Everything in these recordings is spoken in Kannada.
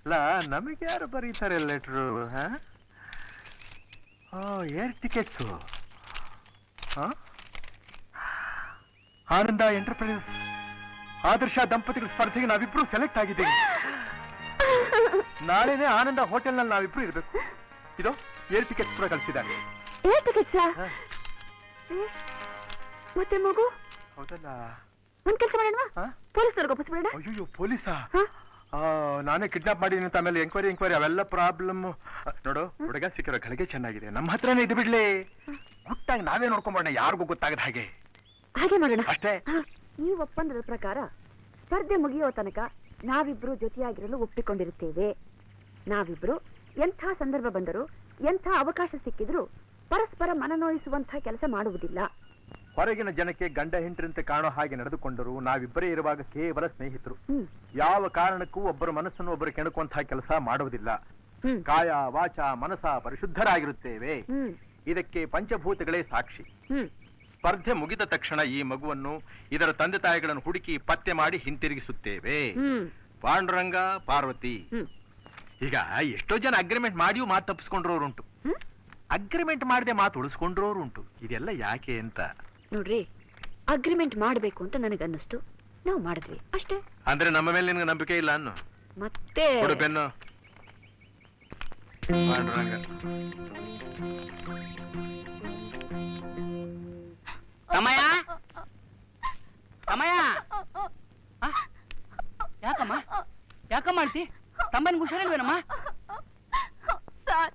ಅಲ್ಲ ನಮಗೆ ಯಾರು ಬರೀತಾರೆ letter? Air tickets. Ananda enterprises ಆದರ್ಶ ದಂಪತಿಗಳ ಸ್ಪರ್ಧೆಗೆ ನಾವಿಬ್ರು ಸೆಲೆಕ್ಟ್ ಆಗಿದ್ದೀವಿ. ನಾಳೆನೆ ಆನಂದ ಹೋಟೆಲ್ನಲ್ಲಿ ನಾವಿಬ್ರು ಇರ್ಬೇಕು. ಇದು ಏರ್ ಟಿಕೆಟ್ ಕೂಡ ಕಳಿಸಿದ್ದಾರೆ. ಮತ್ತೆ ಮಗು? ಹೌದಲ್ಲ. ಒಂದ್ ಕೆಲಸ ಮಾಡೋಣ, ಪೊಲೀಸರಿಗೆ ಒಪ್ಪಿಸ್ಬಿಡೋಣ. ಅಯ್ಯೋ ಪೊಲೀಸಾ? ನಾನೇ ಕಿಡ್ನಾಪ್ ಮಾಡಿದ್ದೀನಿ ಅಂತ ಆಮೇಲೆ ಎಂಕ್ವೈರಿ ಅವೆಲ್ಲ ಪ್ರಾಬ್ಲಮ್. ನೋಡು, ಹುಡುಗ ಸಿಕ್ಕಿರೋ ಗಳಿಗೆ ಚೆನ್ನಾಗಿದೆ, ನಮ್ಮ ಹತ್ರನೇ ಇದು ಬಿಡ್ಲಿ. ಗುಟ್ಟಾಗಿ ನಾವೇ ನೋಡ್ಕೊಂಬೋಣ, ಯಾರಿಗೂ ಗೊತ್ತಾಗದ ಹಾಗೆ. ಹಾಗೆ ಮಾಡೋಣ ಅಷ್ಟೇ. ಈ ಒಪ್ಪಂದದ ಪ್ರಕಾರ ಸ್ಪರ್ಧೆ ಮುಗಿಯೋ ತನಕ ನಾವಿಬ್ರು ಜೊತೆಯಾಗಿರಲು ಒಪ್ಪಿಕೊಂಡಿರುತ್ತೇವೆ. ನಾವಿಬ್ರು ಎಂಥ ಸಂದರ್ಭ ಬಂದರೂ, ಎಂಥ ಅವಕಾಶ ಸಿಕ್ಕಿದ್ರು ಪರಸ್ಪರ ಮನನೋಯಿಸುವಂಥ ಕೆಲಸ ಮಾಡುವುದಿಲ್ಲ. ಹೊರಗಿನ ಜನಕ್ಕೆ ಗಂಡ ಹೆಂಡರಂತೆ ಕಾಣೋ ಹಾಗೆ ನಡೆದುಕೊಂಡರು ನಾವಿಬ್ಬರೇ ಇರುವಾಗ ಕೇವಲ ಸ್ನೇಹಿತರು. ಯಾವ ಕಾರಣಕ್ಕೂ ಒಬ್ಬರ ಮನಸ್ಸನ್ನು ಒಬ್ಬರು ಕೆಣಕುವಂತಹ ಕೆಲಸ ಮಾಡುವುದಿಲ್ಲ. ಕಾಯ ವಾಚ ಮನಸ ಪರಿಶುದ್ಧರಾಗಿರುತ್ತೇವೆ. ಇದಕ್ಕೆ ಪಂಚಭೂತಗಳೇ ಸಾಕ್ಷಿ. ಸ್ಪರ್ಧೆ ಮುಗಿದ ತಕ್ಷಣ ಈ ಮಗುವನ್ನು ಇದರ ತಂದೆ ತಾಯಿಗಳನ್ನು ಹುಡುಕಿ ಪತ್ತೆ ಮಾಡಿ ಹಿಂತಿರುಗಿಸುತ್ತೇವೆ. ಪಾಂಡುರಂಗ ಪಾರ್ವತಿ. ಈಗ ಎಷ್ಟೋ ಜನ ಅಗ್ರಿಮೆಂಟ್ ಮಾಡಿಯೂ ಮಾತು ತಪ್ಪಿಸ್ಕೊಂಡ್ರೋರುಂಟು, ಅಗ್ರಿಮೆಂಟ್ ಮಾಡದೆ ಮಾತು ಉಳಿಸ್ಕೊಂಡ್ರೋರುಂಟು. ಇದೆಲ್ಲ ಯಾಕೆ ಅಂತ ನೋಡ್ರಿ, ಅಗ್ರಿಮೆಂಟ್ ಮಾಡಬೇಕು ಅಂತ ನನಗನ್ನಿಸ್ತು, ನಾವು ಮಾಡಿದ್ವಿ ಅಷ್ಟೇ. ಅಂದ್ರೆ ನಮ್ಮ ಮೇಲೆ ನಿನ್ಗೆ ನಂಬಿಕೆ ಇಲ್ಲ ಅನ್ನು? ಮತ್ತೆ ಬೆನ್ನು ಪಾಂಡುರಂಗ. ಸಮಯ ಸಮಯ ಯಾಕಮ್ಮ ಯಾಕಮ್ಮ ಅಂತಿ? ತಮ್ಮನಿಗೆ ಹುಷಾರಿಲ್ವೇನಮ್ಮ? ಸರ್,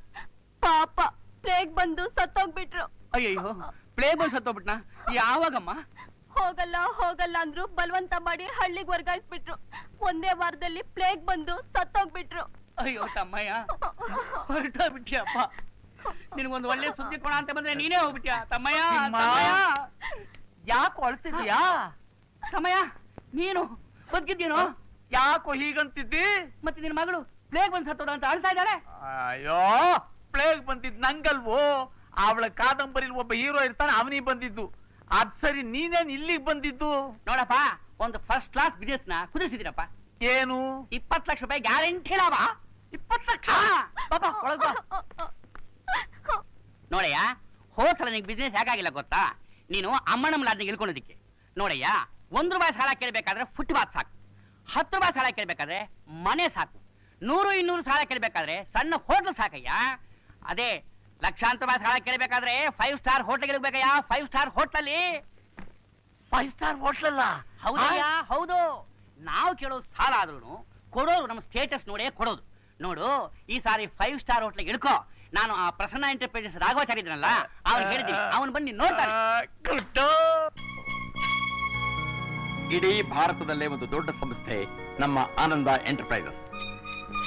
ಪಾಪ ಪ್ಲೇಗ್ ಬಂದು ಸತ್ತೋಗ್ಬಿಟ್ರು. ಅಯ್ಯಯ್ಯೋ, ಪ್ಲೇಗ್ ಬಂದು ಸತ್ತೋಗ್ಬಿಟ್ನಾ? ಯಾವಾಗಮ್ಮ? ಹೋಗಲ್ಲ ಹೋಗಲ್ಲ ಅಂದ್ರು ಬಲವಂತ ಮಾಡಿ ಹಳ್ಳಿಗೆ ವರ್ಗಾಯಿಸ್ಬಿಟ್ರು. ಒಂದೇ ವಾರದಲ್ಲಿ ಪ್ಲೇಗ್ ಬಂದು ಸತ್ತೋಗ್ಬಿಟ್ರು. ಅಯ್ಯೋ ತಮ್ಮಯ್ಯ, ಹೊರಟೋಗ್ಬಿಟ್ಯಪ್ಪ. ನಿನ್ಗೊಂದು ಒಳ್ಳೆ ಸುದ್ದಿ ಕೊಡ ಅಂತ ಬಂದ್ರೆ ನೀನೇ ಹೋಗ್ಬಿಟ್ಯಾ ತಮ್ಮಯ್ಯ. ಯಾಕೋ ಅಳ್ತಿದ್ಯಾ? ಸಮಯ, ನೀನು ಬದುಕಿದ್ದೀನೋ? ಯಾಕೋ ಹೀಗಂತಿದ್ದಿ? ಮತ್ತೆ ನಿನ್ ಮಗಳು ಪ್ಲೇಗ್ ಬಂದು ಸತ್ತೋದ ಅಂತ ಅಳ್ತಾ ಇದ್ದಾಳೆ. ಅಯ್ಯೋ, ಪ್ಲೇಗ್ ಬಂದಿದ್ ನಂಗಲ್ವೋ, ಅವಳ ಕಾದಂಬರಿಲಿ ಒಬ್ಬ ಹೀರೋ ಇರ್ತಾನೆ, ಅವನಿಗೆ ಬಂದಿದ್ದು. ಅದ್ ಸರಿ, ನೀನೇನ್ ಇಲ್ಲಿಗೆ ಬಂದಿದ್ದು? ನೋಡಪ್ಪ, ಒಂದು ಫಸ್ಟ್ ಕ್ಲಾಸ್ ಬಿಸ್ನೆಸ್ ನ ಕುದಿಸಿದಿರಪ್ಪ. ಏನು? 20 ಲಕ್ಷ ರೂಪಾಯಿ ಗ್ಯಾರಂಟಿ ಲಾಭ. 20 ಲಕ್ಷ? ಪಾಪ ಒಳಗ ನೋಡಯ್ಯ, ಹೋದ್ಸಲ ನಿಂಗೆ ಬಿಸ್ನೆಸ್ ಹೇಗಾಗಿಲ್ಲ ಗೊತ್ತಾ? ನೀನು ಅಮ್ಮನಮ್ಮಲಾದ್ನಿಗೆ ಇಳ್ಕೊಳ್ಳೋದಿಕ್ಕೆ. ನೋಡಯ್ಯ, 1 ರೂಪಾಯಿ ಸಾಲ ಕೇಳಬೇಕಾದ್ರೆ ಫುಟ್ಪಾತ್ ಸಾಕು, 10 ರೂಪಾಯಿ ಸಾಲ ಕೇಳಬೇಕಾದ್ರೆ ಮನೆ ಸಾಕು, 100-200 ಸಾಲ ಕೇಳಬೇಕಾದ್ರೆ ಸಣ್ಣ ಹೋಟ್ಲ್ ಸಾಕಯ್ಯ. ಅದೇ ಲಕ್ಷಾಂತರ ರೂಪಾಯಿ ಸಾಲ ಕೇಳಬೇಕಾದ್ರೆ 5 ಸ್ಟಾರ್ ಹೋಟ್ಲಿಗೆ ಇಳ್ಬೇಕಯ್ಯ. 5 ಸ್ಟಾರ್ ಹೋಟ್ಲಲ್ಲಿ. 5 ಸ್ಟಾರ್ ಹೋಟ್ಲಲ್ಲ? ಹೌದಯ್ಯ, ಹೌದು. ನಾವು ಕೇಳೋದು ಸಾಲ ಆದ್ರೂ ಕೊಡೋರು ನಮ್ಮ ಸ್ಟೇಟಸ್ ನೋಡೇ ಕೊಡೋದು. ನೋಡು, ಈ ಸಾರಿ 5 ಸ್ಟಾರ್ ಹೋಟ್ಲಿಗೆ ಇಳ್ಕೋ. ನಾನು ಆ ಪ್ರಸನ್ನ ಎಂಟರ್ಪ್ರೈಸಸ್ ರಾಘವಾಚಾರ್ಯ ಇದ್ರಲ್ಲ, ಅವ್ನು ಹೇಳಿದ್ದೀನಿ, ಅವನು ಬನ್ನಿ ನೋಡ್ತಾನೆ. ಇಡೀ ಭಾರತದಲ್ಲೇ ಒಂದು ದೊಡ್ಡ ಸಂಸ್ಥೆ ನಮ್ಮ ಆನಂದ ಎಂಟರ್ಪ್ರೈಸಸ್.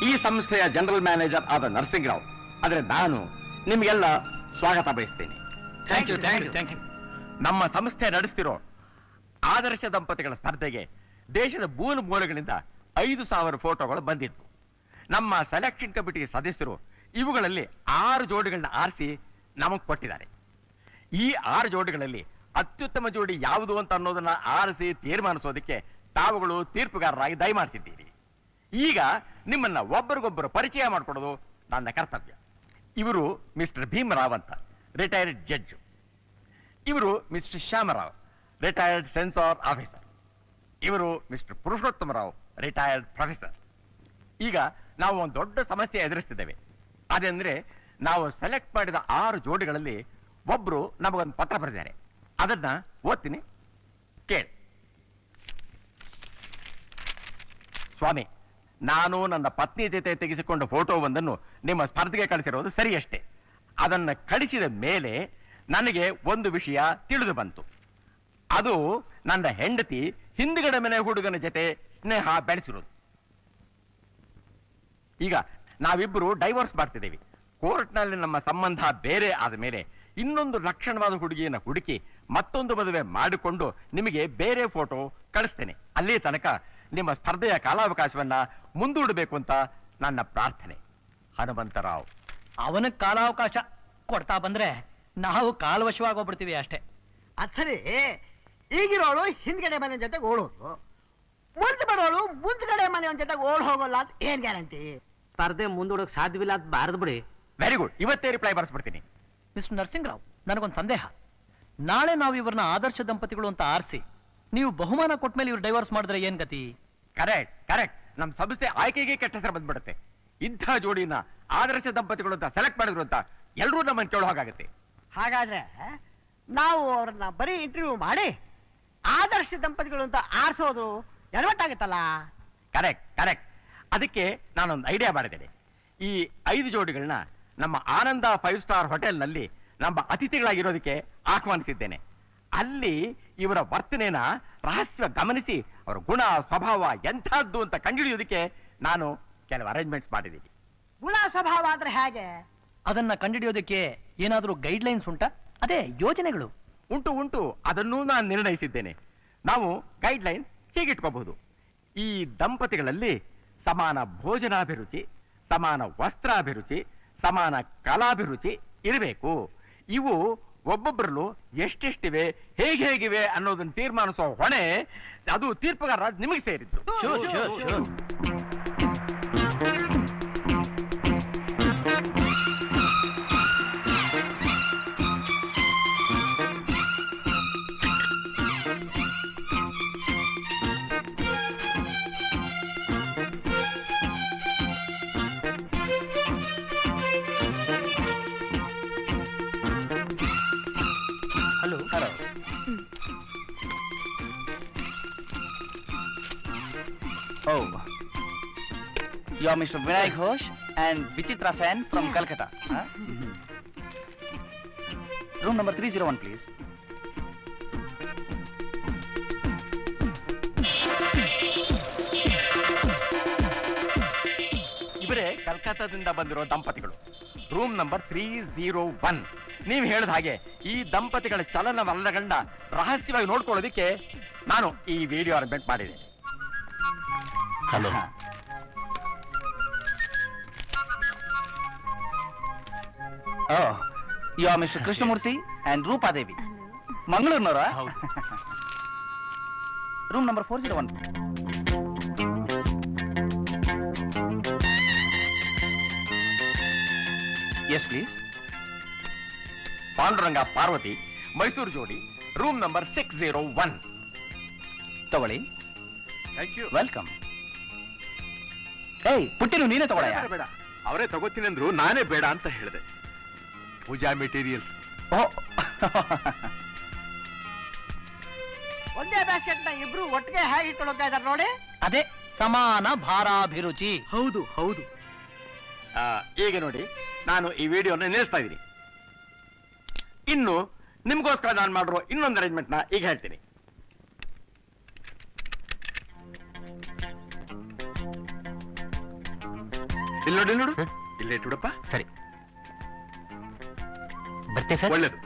ಈ ಸಂಸ್ಥೆಯ ಜನರಲ್ ಮ್ಯಾನೇಜರ್ ಆದ ನರಸಿಂಗರಾವ್, ಆದ್ರೆ ನಾನು ನಿಮ್ಗೆಲ್ಲ ಸ್ವಾಗತ ಬಯಸ್ತೇನೆ. Thank you, thank you, thank you. ನಮ್ಮ ಸಂಸ್ಥೆ ನಡೆಸ್ತಿರೋ ಆದರ್ಶ ದಂಪತಿಗಳ ಸ್ಪರ್ಧೆಗೆ ದೇಶದ ಮೂಲ ಮೂಲೆಗಳಿಂದ 5,000 ಫೋಟೋಗಳು ಬಂದಿತ್ತು. ನಮ್ಮ ಸೆಲೆಕ್ಷನ್ ಕಮಿಟಿ ಸದಸ್ಯರು ಇವುಗಳಲ್ಲಿ 6 ಜೋಡಿಗಳನ್ನ ಆರಿಸಿ ನಮಗ್ ಕೊಟ್ಟಿದ್ದಾರೆ. ಈ 6 ಜೋಡಿಗಳಲ್ಲಿ ಅತ್ಯುತ್ತಮ ಜೋಡಿ ಯಾವುದು ಅಂತ ಅನ್ನೋದನ್ನ ಆರಿಸಿ ತೀರ್ಮಾನಿಸೋದಕ್ಕೆ ತಾವುಗಳು ತೀರ್ಪುಗಾರರಾಗಿ ದಯಮಾಡಿಸಿದ್ದೀರಿ. ಈಗ ನಿಮ್ಮನ್ನ ಒಬ್ಬರಿಗೊಬ್ಬರು ಪರಿಚಯ ಮಾಡಿಕೊಡೋದು ನನ್ನ ಕರ್ತವ್ಯ. ಇವರು ಮಿಸ್ಟರ್ ಭೀಮರಾವ್ ಅಂತ, ರಿಟೈರ್ಡ್ ಜಡ್ಜ್. ಇವರು mister Shyamrao, retired censor officer. ಇವರು ಮಿಸ್ಟರ್ ಪುರುಷೋತ್ತಮರಾವ್, ರಿಟೈರ್ಡ್ ಪ್ರೊಫೆಸರ್. ಈಗ ನಾವು ಒಂದು ದೊಡ್ಡ ಸಮಸ್ಯೆ ಎದುರಿಸ್ತಿದ್ದೇವೆ. ಅದಂದ್ರೆ, ನಾವು ಸೆಲೆಕ್ಟ್ ಮಾಡಿದ 6 ಜೋಡಿಗಳಲ್ಲಿ ಒಬ್ರು ನಮಗೊಂದು ಪತ್ರ ಬರೆದಿದ್ದಾರೆ. ಅದನ್ನ ಓದ್ತೀನಿ, ಕೇಳಿ. ಸ್ವಾಮಿ, ನಾನು ನನ್ನ ಪತ್ನಿ ಜೊತೆ ತೆಗೆಸಿಕೊಂಡ ಫೋಟೋವೊಂದನ್ನು ನಿಮ್ಮ ಸ್ಪರ್ಧೆಗೆ ಕಳಿಸಿರೋದು ಸರಿಯಷ್ಟೇ. ಅದನ್ನ ಕಳಿಸಿದ ಮೇಲೆ ನನಗೆ ಒಂದು ವಿಷಯ ತಿಳಿದು ಬಂತು. ಅದು ನನ್ನ ಹೆಂಡತಿ ಹಿಂದುಗಡೆ ಮನೆ ಹುಡುಗನ ಜೊತೆ ಸ್ನೇಹ ಬೆಳೆಸಿರೋದು. ಈಗ ನಾವಿಬ್ಬರು ಡೈವೋರ್ಸ್ ಮಾಡ್ತಿದ್ದೇವೆ. ಕೋರ್ಟ್ನಲ್ಲಿ ನಮ್ಮ ಸಂಬಂಧ ಬೇರೆ ಆದ ಮೇಲೆ ಇನ್ನೊಂದು ಲಕ್ಷಣವಾದ ಹುಡುಗಿಯನ್ನು ಹುಡುಕಿ ಮತ್ತೊಂದು ಮದುವೆ ಮಾಡಿಕೊಂಡು ನಿಮಗೆ ಬೇರೆ ಫೋಟೋ ಕಳಿಸ್ತೇನೆ. ಅಲ್ಲಿ ತನಕ ನಿಮ್ಮ ಸ್ಪರ್ಧೆಯ ಕಾಲಾವಕಾಶವನ್ನ ಮುಂದೂಡಬೇಕು ಅಂತ ನನ್ನ ಪ್ರಾರ್ಥನೆ. ಹನುಮಂತರಾವ್. ಅವನ ಕಾಲಾವಕಾಶ ಕೊಡ್ತಾ ಬಂದ್ರೆ ನಾವು ಕಾಲವಶವಾಗೋಗ್ಬಿಡ್ತೀವಿ ಅಷ್ಟೇ. ಅಸರಿ, ಈಗಿರೋಳು ಹಿಂದ್ಗಡೆ ಮನೆ ಜೊತೆಗೆ ಓಡೋದು, ಮುಂದೆ ಬರೋಳು ಮುಂದ್ಗಡೆ ಮನೆಯವನ ಜೊತೆಗೆ ಓಡ್ ಹೋಗೋಲ್ಲ ಅಂತ ಏನ್ ಗ್ಯಾರಂಟಿ? ಸ್ಪರ್ಧೆ ಮುಂದೂಡಕ್ ಸಾಧ್ಯವಿಲ್ಲ ಅಂತ ಬಾರದ್ ಬಿಡಿ. ವೆರಿ ಗುಡ್, ಇವತ್ತೇ ರಿಪ್ಲೈ ಬರ್ಸ್ಬಿಡ್ತೀನಿ. ಮಿಸ್ಟರ್ ನರಸಿಂಗರಾವ್, ನನಗೊಂದು ಸಂದೇಹ. ನಾಳೆ ನಾವು ಇವ್ರನ್ನ ಆದರ್ಶ ದಂಪತಿಗಳು ಅಂತ ಆರಿಸಿ ನೀವು ಬಹುಮಾನ ಕೊಟ್ಟ ಮೇಲೆ ಇವ್ರು ಡೈವರ್ಸ್ ಮಾಡಿದ್ರೆ ಏನ್ ಗತಿ? Correct correct. ನಮ್ ಸಂಸ್ಥೆ ಆಯ್ಕೆಗೆ ಕೆಟ್ಟ ಹೆಸರು ಬಂದ್ಬಿಡುತ್ತೆ. ಇಂಥ ಜೋಡಿನ ಆದರ್ಶ ದಂಪತಿಗಳು ಅಂತ ಸೆಲೆಕ್ಟ್ ಮಾಡಿದ್ರು ಅಂತ ಎಲ್ಲರೂ ನಮ್ಮನ್ನು ಕೇಳೋ ಹಾಗಾಗುತ್ತೆ. ಹಾಗಾದ್ರೆ ನಾವು ಅವ್ರನ್ನ ಬರೀ ಇಂಟರ್ವ್ಯೂ ಮಾಡಿ ಆದರ್ಶ ದಂಪತಿಗಳು ಅಂತ ಆರಿಸೋದು ಎಡವಟ್ಟಾಗತ್ತಲ್ಲ. Correct correct. ಅದಕ್ಕೆ ನಾನೊಂದು ಐಡಿಯಾ ಮಾಡಿದ್ದೇನೆ. ಈ 5 ಜೋಡಿಗಳನ್ನ ನಮ್ಮ ಆನಂದ 5 ಸ್ಟಾರ್ ಹೋಟೆಲ್ನಲ್ಲಿ ನಮ್ಮ ಅತಿಥಿಗಳಾಗಿರೋದಕ್ಕೆ ಆಹ್ವಾನಿಸಿದ್ದೇನೆ. ಅಲ್ಲಿ ಇವರ ವರ್ತನೆನ ರಹಸ್ಯ ಗಮನಿಸಿ ಅವರ ಗುಣ ಸ್ವಭಾವ ಎಂಥದ್ದು ಅಂತ ಕಂಡುಹಿಡಿಯೋದಕ್ಕೆ ನಾನು ಕೆಲವು ಅರೇಂಜ್ಮೆಂಟ್ಸ್ ಮಾಡಿದ್ದೀನಿ. ಗುಣ ಸ್ವಭಾವ ಅಂದ್ರೆ ಹೇಗೆ? ಅದನ್ನ ಕಂಡುಹಿಡಿಯೋದಕ್ಕೆ ಏನಾದ್ರೂ ಗೈಡ್ ಲೈನ್ಸ್ ಉಂಟಾ? ಅದೇ ಯೋಜನೆಗಳು. ಉಂಟು ಉಂಟು, ಅದನ್ನೂ ನಾನು ನಿರ್ಣಯಿಸಿದ್ದೇನೆ. ನಾವು ಗೈಡ್ ಲೈನ್ ಹೀಗಿಟ್ಕೋಬಹುದು. ಈ ದಂಪತಿಗಳಲ್ಲಿ ಸಮಾನ ಭೋಜನಾಭಿರುಚಿ, ಸಮಾನ ವಸ್ತ್ರಾಭಿರುಚಿ, ಸಮಾನ ಕಲಾಭಿರುಚಿ ಇರಬೇಕು. ಇವು ಒಬ್ಬೊಬ್ಬರಲ್ಲೂ ಎಷ್ಟೆಷ್ಟಿವೆ, ಹೇಗಿವೆ ಅನ್ನೋದನ್ನ ತೀರ್ಮಾನಿಸೋ ಹೊಣೆ ಅದು ತೀರ್ಪುಗಾರ ನಿಮಗೆ ಸೇರಿದ್ದು. Hello. Oh, you are Mr. Vinay Ghosh and Vichitra Sen from Calcutta. Huh? Room number 301, please. ಇವರೇ ಕಲ್ಕತ್ತಾದಿಂದ ಬಂದಿರೋ ದಂಪತಿಗಳು. Room number 301. ನೀವು ಹೇಳಿದ ಹಾಗೆ ಈ ದಂಪತಿಗಳ ಚಲನವಲನಗಳನ್ನ ರಹಸ್ಯವಾಗಿ ನೋಡ್ಕೊಳ್ಳೋದಿಕ್ಕೆ ನಾನು ಈ ವಿಡಿಯೋ ಅರೇಂಜ್ಮೆಂಟ್ ಮಾಡಿದ್ದೇನೆ. Hello. Oh, you are Mr. Krishnamurthy and Rupa Devi. Mangalore, room number 401. Yes, please. Panduranga Parvati, Mysuru ಜೋಡಿ, ರೂಮ್ ನಂಬರ್ 601. ತಗೊಳ್ಳಿ. Thank you. ವೆಲ್ಕಮ್. ಏಯ್ ಪುಟ್ಟಿನು ನೀನೇ ತಗೊಳ್ಳಯ್ಯ. ಬೇಡ, ಅವರೇ ತಗೋತೀನಿ ಅಂದ್ರು, ನಾನೇ ಬೇಡ ಅಂತ ಹೇಳಿದೆ. ಪೂಜಾ ಮೆಟೀರಿಯಲ್ಸ್. ಒಂದೇ ಬ್ಯಾಸ್ಕೆಟ್ ನ ಇಬ್ರು ಒಟ್ಟಿಗೆ ಹೇಗೆ ಇಟ್ಕೊಳ್ಳೋಕೆ ಇದಾರೆ ನೋಡಿ. ಅದೇ ಸಮಾನ ಭಾರಾಭಿರುಚಿ. ಹೌದು ಹೌದು. ಈಗ ನೋಡಿ, ನಾನು ಈ ವಿಡಿಯೋನ ನಿಲ್ಲಿಸ್ತಾ ಇದ್ದೀನಿ. ಇನ್ನು ನಿಮ್ಗೋಸ್ಕರ ನಾನು ಮಾಡಿರೋ ಇನ್ನೊಂದು ಅರೇಂಜ್ಮೆಂಟ್ ನ ಈಗ ಹೇಳ್ತೀನಿ. ಇಲ್ಲಿ ನೋಡಿ, ನೋಡು, ಇಲ್ಲೇ ಇಟ್ಟುಬಿಡಪ್ಪ. ಸರಿ, ಬರ್ತೆ ಸರ್. ಒಳ್ಳೇದು.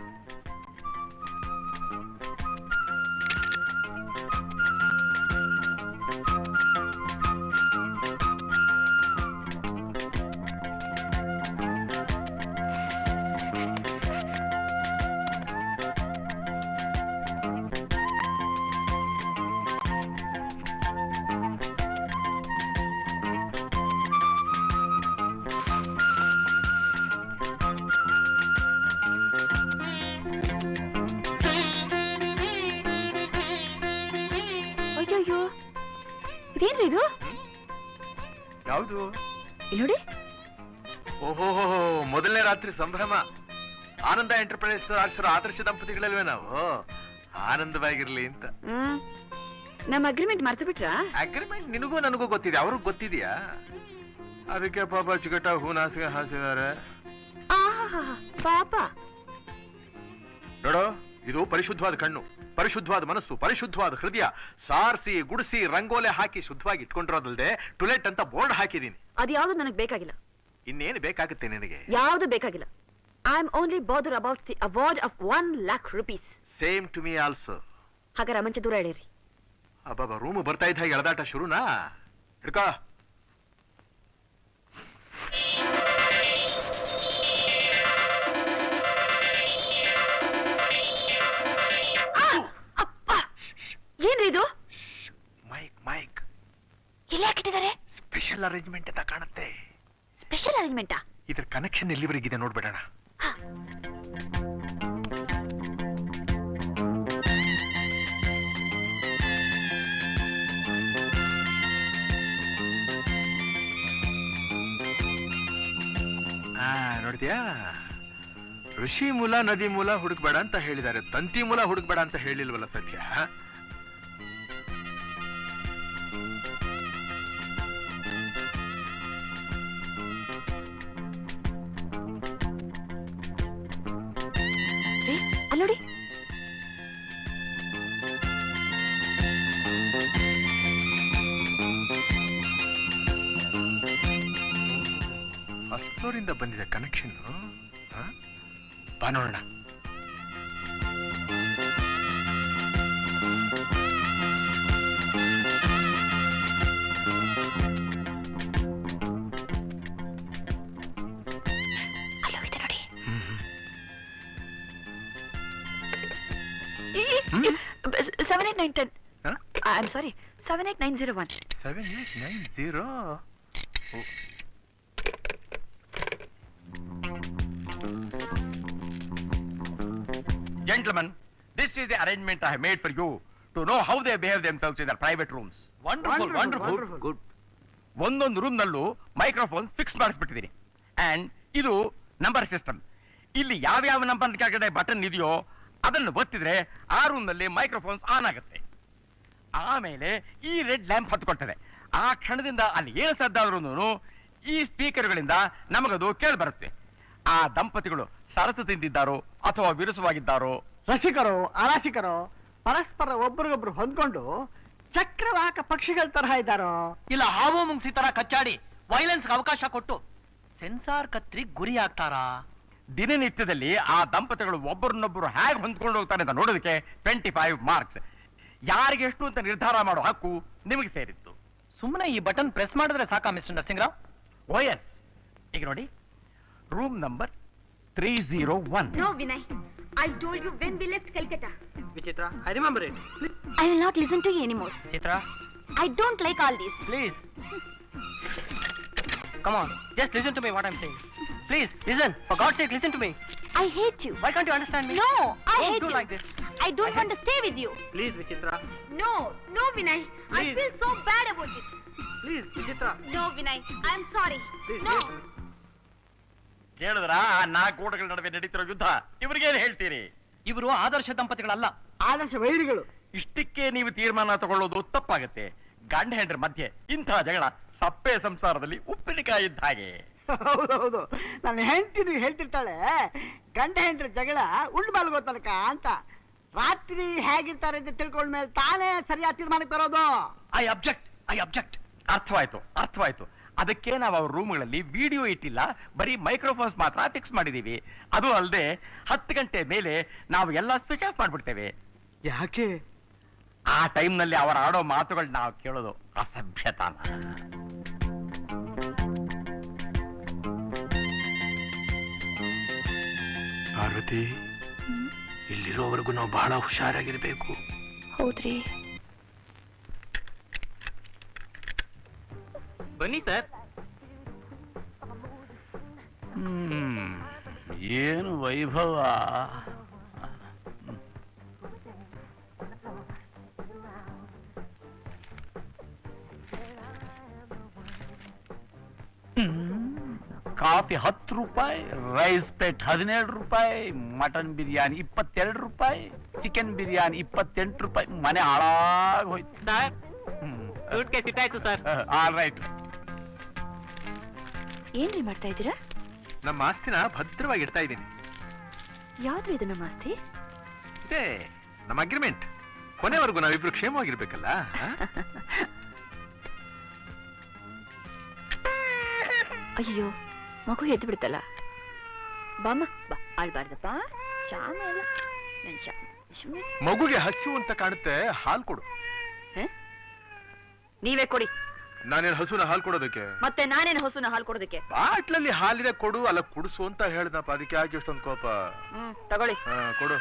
ಅಯ್ಯೋ, ಇದೇನ್ರಿ ಇದು? ಯಾವುದು? ಇಲ್ಲಿ ನೋಡಿ. ಓಹೋ, ಮೊದಲನೇ ರಾತ್ರಿ ಸಂಭ್ರಮ. ಆನಂದ ಎಂಟರ್ಪ್ರೈಸ್ ಆರಿಸಿರೋ ಆದರ್ಶ ದಂಪತಿಗಳಲ್ವೇ ನಾವು? ಆನಂದವಾಗಿರ್ಲಿ ಅಂತ. ನಮ್ಮ ಅಗ್ರಿಮೆಂಟ್ ಮರ್ತು ಬಿಟ್ರಾ? ಅಗ್ರಿಮೆಂಟ್ ನಿನಗೂ ನನಗೂ ಗೊತ್ತಿದೆ, ಅವ್ರಿಗೆ ಗೊತ್ತಿದ್ಯಾ? ಅದಕ್ಕೆ ಪಾಪ ಚಿಕಟ ಹೂನಾಸಿಗೆ ಹಾಸಿದ್ದಾರೆ. ಪಾಪ. ನೋಡೋ, ಇದು ಪರಿಶುದ್ಧವಾದ ಕಣ್ಣು, ಪರಿಶುದ್ಧವಾದ ಮನಸ್ಸು, ಪರಿಶುದ್ಧವಾದ ಹೃದಯ. ಸಾರಿಸಿ ಗುಡಿಸಿ ರಂಗೋಲೆ ಹಾಕಿ ಶುದ್ಧವಾಗಿ ಇಟ್ಕೊಂಡಿರೋದಲ್ದೆ ಟುಲೆಟ್ ಅಂತ ಬೋರ್ಡ್ ಹಾಕಿದೀನಿ. ಅದ್ಯಾವುದು ನನಗೆ ಬೇಕಾಗಿಲ್ಲ. ಇನ್ನೇನು ಬೇಕಾಗುತ್ತೆ ನಿನಗೆ? ಯಾವುದು ಬೇಕಾಗಿಲ್ಲ. I am only bother about the award of 1 lakh rupees. Same to me also. ಹಾಗಾದ್ರೆ ಮಂಚ ದೂರ ಎಳೀರಿ. ಅಬ್ಬಬ್ಬ, ರೂಮ್ ಬರ್ತಾ ಇದ್ದ ಹಾಗೆ ಎಳೆದಾಟ ಶುರುನಾ? ಹಿಡ್ಕೋ. ಏನ್ರಿ ಇದು? ಮೈಕ್ ಮೈಕ್ ಇಲ್ಲಿ ಹಾಕಿಟ್ಟಿದ್ದಾರೆ. ಸ್ಪೆಷಲ್ ಅರೇಂಜ್ಮೆಂಟ್ ಅಂತ ಕಾಣುತ್ತೆ. ಅರೇಂಜ್ಮೆಂಟಾ? ಇದ್ರ ಕನೆಕ್ಷನ್ ಎಲ್ಲಿವರೆಗಿದೆ ನೋಡ್ಬಿಡೋಣ. ನೋಡಿದ್ಯಾ, ಋಷಿ ಮೂಲ ನದಿ ಮೂಲ ಹುಡುಕ್ಬೇಡ ಅಂತ ಹೇಳಿದ್ದಾರೆ, ತಂತಿ ಮೂಲ ಹುಡುಕ್ಬೇಡ ಅಂತ ಹೇಳಿಲ್ವಲ್ಲ ಸದ್ಯ. ಅಲ್ಲೋಡಿ, ಫಸ್ಟ್ ಫ್ಲೋರಿಂದ ಬಂದಿದೆ ಕನೆಕ್ಷನ್. ಬಾ ನೋಡೋಣ. ಅಲ್ಲೋಗಿದೆ ನೋಡಿ. 7890. I'm sorry, 78901. 7890. Gentlemen, this is the arrangement I have made for you to know how they behave themselves in their private rooms. Wonderful wonderful. Good. ಒಂದೊಂದು ರೂಮ್ ನಲ್ಲೂ ಮೈಕ್ರೋಫೋನ್ ಫಿಕ್ಸ್ ಮಾಡಿಸ್ಬಿಟ್ಟಿದ್ದೀನಿ. ಅಂಡ್ ಇದು ನಂಬರ್ ಸಿಸ್ಟಮ್. ಇಲ್ಲಿ ಯಾವ್ಯಾವ ನಂಬರ್ ಕೆಳಗಡೆ ಬಟನ್ ಇದೆಯೋ ಅದನ್ನು ಒತ್ತಿದ್ರೆ ಆ ರೂಮ್ ನಲ್ಲಿ ಮೈಕ್ರೋಫೋನ್ಸ್ ಆನ್ ಆಗುತ್ತೆ. ಆಮೇಲೆ ಈ ರೆಡ್ ಲ್ಯಾಂಪ್ ಹತ್ಕೊಳ್ತದೆ. ಆ ಕ್ಷಣದಿಂದ ಅಲ್ಲಿ ಏನು ಸದ್ದಾದ್ರೂ ಈ ಸ್ಪೀಕರ್ಗಳಿಂದ ನಮಗದು ಕೇಳಿ ಬರುತ್ತೆ. ಆ ದಂಪತಿಗಳು ಸರಸ ತಿಂದಿದ್ದಾರೋ ಅಥವಾ ವಿರಸವಾಗಿದ್ದಾರೋ, ರಸಿಕರು ಅರಸಿಕರು ಪರಸ್ಪರ ಒಬ್ರಿಗೊಬ್ರು ಹೊಂದ್ಕೊಂಡು ಚಕ್ರವಾಕ ಪಕ್ಷಿಗಳ ತರಹ ಇದ್ದಾರೋ, ಇಲ್ಲ ಹಾವು ಮುಂಗ್ಸಿ ತರ ಕಚ್ಚಾಡಿ ವೈಲೆನ್ಸ್ ಅವಕಾಶ ಕೊಟ್ಟು ಸೆನ್ಸಾರ್ ಕತ್ರಿ ಗುರಿ ಆಗ್ತಾರಾ? ದಿನನಿತ್ಯದಲ್ಲಿ ಆ ದಂಪತಿಗಳು ಒಬ್ಬರನ್ನೊಬ್ಬರು ಹೇಗೆ ಹೊಂದ್ಕೊಂಡು ಹೋಗ್ತಾರೆ ಅಂತ ನೋಡೋದಕ್ಕೆ 25 ಮಾರ್ಕ್ಸ್. ಯಾರಿಗೆ ಎಷ್ಟು ಅಂತ ನಿರ್ಧಾರ ಮಾಡೋ ಹಕ್ಕು ನಿಮಗೆ ಸೇರಿತ್ತು. ಸುಮ್ಮನೆ ಈ ಬಟನ್ ಪ್ರೆಸ್ ಮಾಡಿದ್ರೆ ಸಾಕಾ ಮಿಸ್ಟರ್ ನರಸಿಂಗರಾವ್? ಓಎಸ್. ಈಗ ನೋಡಿ, room number 301. No, Vinay. I told you when we left Calcutta. ವಿಚಿತ್ರ, I remember it. I will not listen to you anymore. Chitra, I don't like all this. please. Come on, just listen to me what I'm saying. Please, listen. For God's sake, listen to me. I hate you. Why can't you understand me? No, I Don't hate do you. like this. I don't want to stay with you. Please, Vichitra. No, no, Vinay. I Please. feel so bad about it. Please, Vichitra. No, Vinay. I'm sorry. Please, No. ಕೇಳಿದ್ರ ಆ ನಾಲ್ಕು ಗೋಡೆಗಳ ನಡುವೆ ನಡೀತಿರೋ ಯುದ್ಧ ಇವ್ರಿಗೇನು ಹೇಳ್ತೀರಿ? ಇವರು ಆದರ್ಶ ದಂಪತಿಗಳಲ್ಲ, ಆದರ್ಶ ವೈರಿಗಳು. ಇಷ್ಟಕ್ಕೆ ನೀವು ತೀರ್ಮಾನ ತಗೊಳ್ಳೋದು ತಪ್ಪಾಗತ್ತೆ. ಗಂಡ ಹೆಂಡ್ರ ಮಧ್ಯೆ ಇಂತಹ ಜಗಳ ಸಪ್ಪೆ ಸಂಸಾರದಲ್ಲಿ ಉಪ್ಪಿನಕಾಯಿ ಇದ್ದ ಹಾಗೆ. ಹೌದೌದು, ನನ್ನ ಹೆಂಡತಿ ಹೇಳ್ತಿರ್ತಾಳೆ, ಗಂಡ ಹೆಂಡ್ರ ಜಗಳ ಉಂಡು ಮಲ್ಗೋ ತನಕ ಅಂತ. ರಾತ್ರಿ ಹೇಗಿರ್ತಾರೆ ಅಂತ ತಿಳ್ಕೊಂಡ್ಮೇಲೆ ತಾನೇ ಸರಿಯಾದ ತೀರ್ಮಾನಕ್ಕೆ ಬರೋದು. I object. ಅರ್ಥವಾಯ್ತು. ಅದಕ್ಕೆ ನಾವು ಅವ್ರ ರೂಮ್ಗಳಲ್ಲಿ ವಿಡಿಯೋ ಇಟ್ಟಿಲ್ಲ, ಬರೀ ಮೈಕ್ರೋಫೋನ್ಸ್ ಮಾತ್ರ ಫಿಕ್ಸ್ ಮಾಡಿದೀವಿ. ಅದು ಅಲ್ಲದೆ 10 ಗಂಟೆ ಮೇಲೆ ನಾವು ಎಲ್ಲ ಸ್ವಿಚ್ ಆಫ್ ಮಾಡ್ಬಿಡ್ತೇವೆ. ಯಾಕೆ? ಆ ಟೈಮ್ ನಲ್ಲಿ ಅವರ ಆಡೋ ಮಾತುಗಳು ನಾವು ಕೇಳೋದು ಅಸಭ್ಯತಾನ. ಪಾರ್ವತಿ, ಇಲ್ಲಿರೋವರೆಗೂ ನಾವು ಬಹಳ ಹುಷಾರಾಗಿರ್ಬೇಕು. ಹೌದ್ರಿ. ಬನ್ನಿ ಸರ್. ಏನು ವೈಭವ. ಕಾಫಿ 10 ರೂಪಾಯಿ, ರೈಸ್ ಪ್ಲೇಟ್ 17 ರೂಪಾಯಿ, ಮಟನ್ ಬಿರಿಯಾನಿ 22 ರೂಪಾಯಿ, ಚಿಕನ್ ಬಿರಿಯಾನಿ 28 ರೂಪಾಯಿ. ಮನೆ ಹಾಳಾಗಿ ಹೋಯ್ತು ಸರ್, ಸೂಟ್ ಕೇಸ್ ಇಟ್ಟಾಯ್ತು ಸರ್. All right. ಏನ್ರಿ ಮಾಡ್ತಾ ಇದ್ದೀರಾ? ನಮ್ಮ ಆಸ್ತಿನ ಭದ್ರವಾಗಿ ಇಡ್ತಾ ಇದ್ದೀನಿ. ಯಾವ್ದು ಇದು ನಮ್ಮ ಆಸ್ತಿ? ಇದೇ ನಮ್ಮ ಅಗ್ರಿಮೆಂಟ್. ಕೊನೆವರೆಗೂ ನಾವಿಬ್ರು ಕ್ಷೇಮವಾಗಿರ್ಬೇಕಲ್ಲ. ಅಯ್ಯೋ, ಮಗು ಎದ್ದು ಬಿಡ್ತಲ್ಲ. ಬಾಮ್ಮ ಬಾ, ಆಳ್ಬಾರ್ದಪ್ಪ. ಶ್ಯಾಮ ಅಲ್ಲ ನನ್ ಶ್ಯಾಮ. ಮಗುಗೆ ಹಸಿವು ಅಂತ ಕಾಣುತ್ತೆ, ಹಾಲು ಕೊಡು. ನೀವೇ ಕೊಡಿ. ನಾನೇನು ಹಸುನ ಹಾಲು ಕೊಡೋದಕ್ಕೆ? ಮತ್ತೆ ನಾನೇನು ಹಸುನ ಹಾಲು ಕೊಡೋದಕ್ಕೆ? ಬಾಟ್ಲಲ್ಲಿ ಹಾಲಿದೆ, ಕೊಡು. ಅಲ್ಲ, ಕುಡಿಸು ಅಂತ ಹೇಳ್ದಪ್ಪ, ಅದಕ್ಕೆ ಯಾಕೆ ಇಷ್ಟೊಂದು ಕೋಪ? ತಗೊಳ್ಳಿ. ಕೊಡು.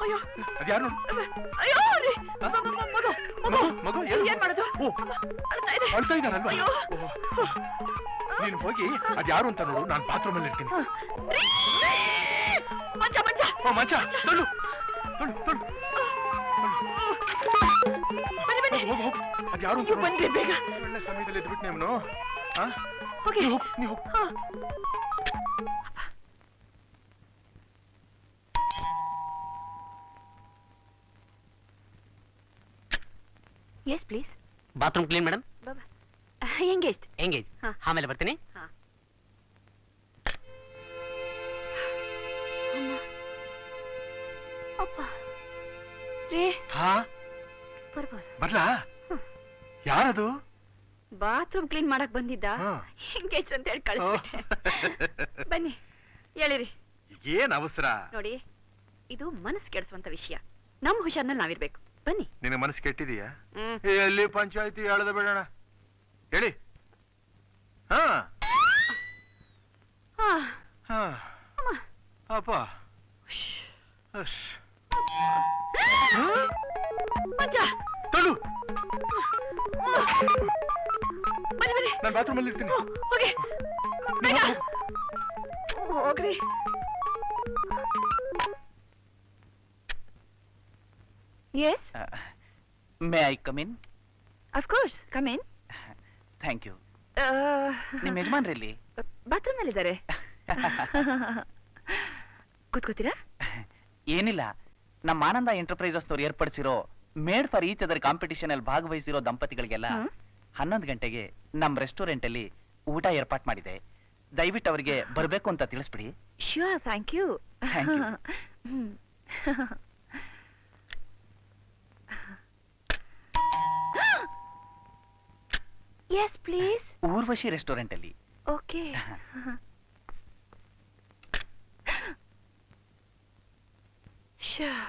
ಅಯ್ಯೋ ಅದ್ಯಾರು ಅಯ್ಯೋ ರೀ ಮಗು ಏನ್ ಮಾಡೋದು ಅಳ್ತಾ ಇದ್ದಾನಲ್ವಾ ನೀನು ಹೋಗಿ ಅದ್ಯಾರು ಅಂತ ನೋಡು, ನಾನು ಬಾತ್ರೂಮ್ ಅಲ್ಲಿ ಇರ್ತೀನಿ. ಮಂಚ ತೊಳು ಹೋಗು ಅದ್ಯಾರು ಅಂತ ಬನ್ನಿ ಬೇಗ. ಒಳ್ಳೆ ಸಮಯದಲ್ಲಿ ಎದ್ಬಿಟ್ಟು ನೀನು ನೀವು yes please. Bathroom clean madam. Engage engage. ಆಮೇಲೆ ಬರ್ತೀನಿ. ಅಪ್ಪ ರೇ ಬರ್ಬೋದು. ಬರ್ಲಾ? ಯಾರದು? ಬಾತ್ರೂಮ್ ಕ್ಲೀನ್ ಮಾಡಕ್ ಬಂದಿದ್ದ. ಎಂಗೇಜ್ ಅಂತ ಹೇಳಿ ಕಳಿಸ್ಬಿಟ್ಟೆ. ಬನ್ನಿ ಹೇಳಿರಿ. ಏನ್ ಅವಸರ? ನೋಡಿ, ಇದು ಮನಸ್ಸು ಕೆಡಿಸುವಂತ ವಿಷಯ. ನಮ್ಮ ಹುಷಾರ್ನಲ್ಲಿ ನಾವಿರ್ಬೇಕು. ಬನ್ನಿ. ನಿನ್ನ ಮನಸ್ಸು ಕೆಟ್ಟಿದೀಯಾ? ಎಲ್ಲಿ ಪಂಚಾಯತಿ ಹೇಳದ ಬೇಡಣ ಹೇಳಿ. ಅಪ್ಪ ತೊಳು. ನಾನು ಬಾತ್ರೂಮ್ ಅಲ್ಲಿ ಇರ್ತೀನಿ. ಹೋಗ್ರಿ. Yes? May I come in? Of course, come in. Thank you. ನಿಮ್ಮ ಯಜಮಾನ್ರಲ್ಲಿ? ಬಾತ್ರೂಮ್ ನಲ್ಲಿದ್ದಾರೆ. ಕೂತ್ಕೋತೀರಾ? ಏನಿಲ್ಲ, ನಮ್ಮ ಆನಂದ ಎಂಟರ್ಪ್ರೈಸಸ್ನವ್ರು ಏರ್ಪಡಿಸಿರೋ made for each other competition ಅಲ್ಲಿ ಭಾಗವಹಿಸಿರೋ ದಂಪತಿಗಳಿಗೆಲ್ಲ 11 ಗಂಟೆಗೆ ನಮ್ಮ ರೆಸ್ಟೋರೆಂಟ್ ಅಲ್ಲಿ ಊಟ ಏರ್ಪಾಟ್ ಮಾಡಿದೆ. ದಯವಿಟ್ಟು ಅವರಿಗೆ ಬರಬೇಕು ಅಂತ ತಿಳಿಸ್ಬಿಡಿ. Sure, thank you. Thank you. Yes, please. Urvashi restaurant ಅಲ್ಲಿ. Okay. Sure.